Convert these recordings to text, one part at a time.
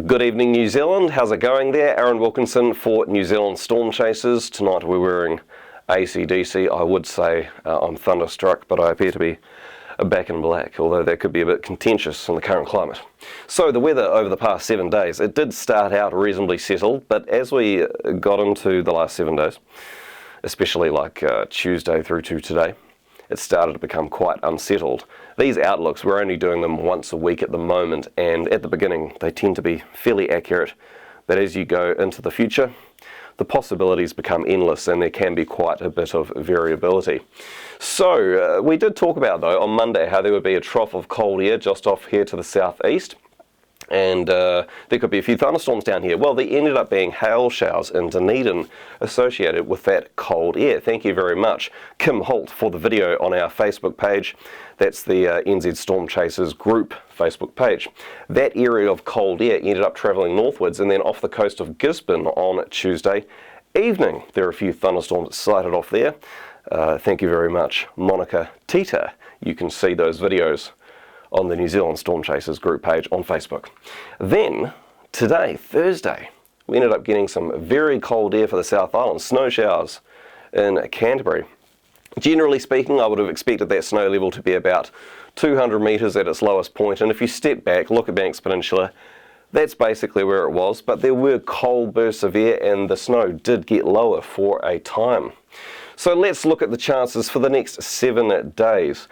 Good evening, New Zealand. How's it going there? Aaron Wilkinson for New Zealand Storm Chasers. Tonight we're wearing AC/DC. I would say I'm thunderstruck, but I appear to be back in black, although that could be a bit contentious in the current climate. So the weather over the past 7 days, it did start out reasonably settled, but as we got into the last 7 days, especially like Tuesday through to today, it started to become quite unsettled. These outlooks, we're only doing them once a week at the moment, and at the beginning they tend to be fairly accurate, but as you go into the future, the possibilities become endless and there can be quite a bit of variability. So we did talk about, though, on Monday how there would be a trough of cold air just off here to the southeast, and there could be a few thunderstorms down here. Well, there ended up being hail showers in Dunedin associated with that cold air. Thank you very much, Kim Holt, for the video on our Facebook page. That's the NZ Storm Chasers group Facebook page. That area of cold air ended up travelling northwards, and then off the coast of Gisborne on Tuesday evening. There are a few thunderstorms sighted off there. Thank you very much, Monica Tita. You can see those videos on the New Zealand Storm Chasers group page on Facebook. Then, today, Thursday, we ended up getting some very cold air for the South Island, snow showers in Canterbury. Generally speaking, I would have expected that snow level to be about 200 metres at its lowest point, and if you step back, look at Banks Peninsula, that's basically where it was, but there were cold bursts of air and the snow did get lower for a time. So let's look at the chances for the next 7 days.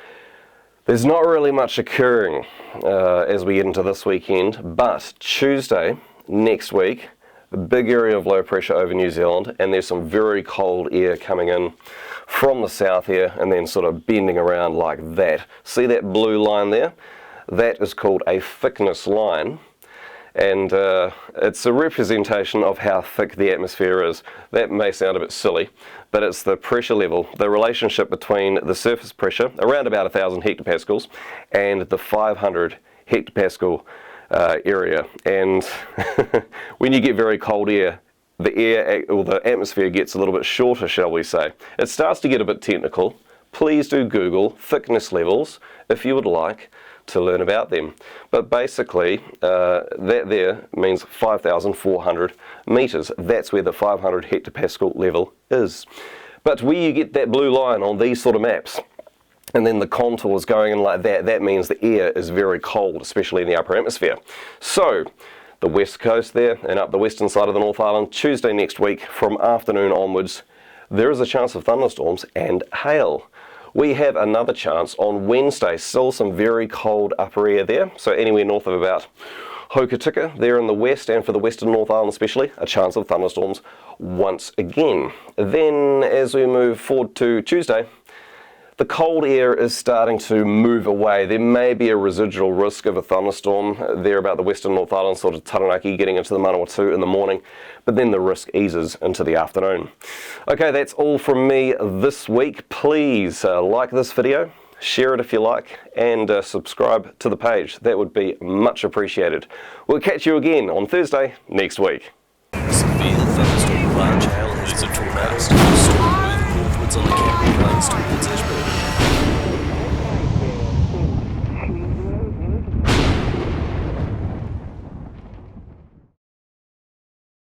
There's not really much occurring as we get into this weekend, but Tuesday next week, a big area of low pressure over New Zealand, and there's some very cold air coming in from the south here and then sort of bending around like that. See that blue line there? That is called a thickness line, and it's a representation of how thick the atmosphere is. That may sound a bit silly, but it's the pressure level, the relationship between the surface pressure, around about 1,000 hectopascals, and the 500 hectopascal area. And when you get very cold air, the air or the atmosphere gets a little bit shorter, shall we say. It starts to get a bit technical. Please do Google thickness levels if you would like to learn about them. But basically, that there means 5,400 metres. That's where the 500 hectopascal level is. But where you get that blue line on these sort of maps, and then the contours going in like that, that means the air is very cold, especially in the upper atmosphere. So, the west coast there, and up the western side of the North Island, Tuesday next week, from afternoon onwards, there is a chance of thunderstorms and hail. We have another chance on Wednesday, still some very cold upper air there, so anywhere north of about Hokitika there in the west, and for the western North Island especially, a chance of thunderstorms once again. Then as we move forward to Tuesday, the cold air is starting to move away. There may be a residual risk of a thunderstorm there about the western North Island, sort of Taranaki, getting into the Manawatu in the morning, but then the risk eases into the afternoon. Okay, that's all from me this week. Please like this video, share it if you like, and subscribe to the page. That would be much appreciated. We'll catch you again on Thursday next week. Severe thunderstorm watch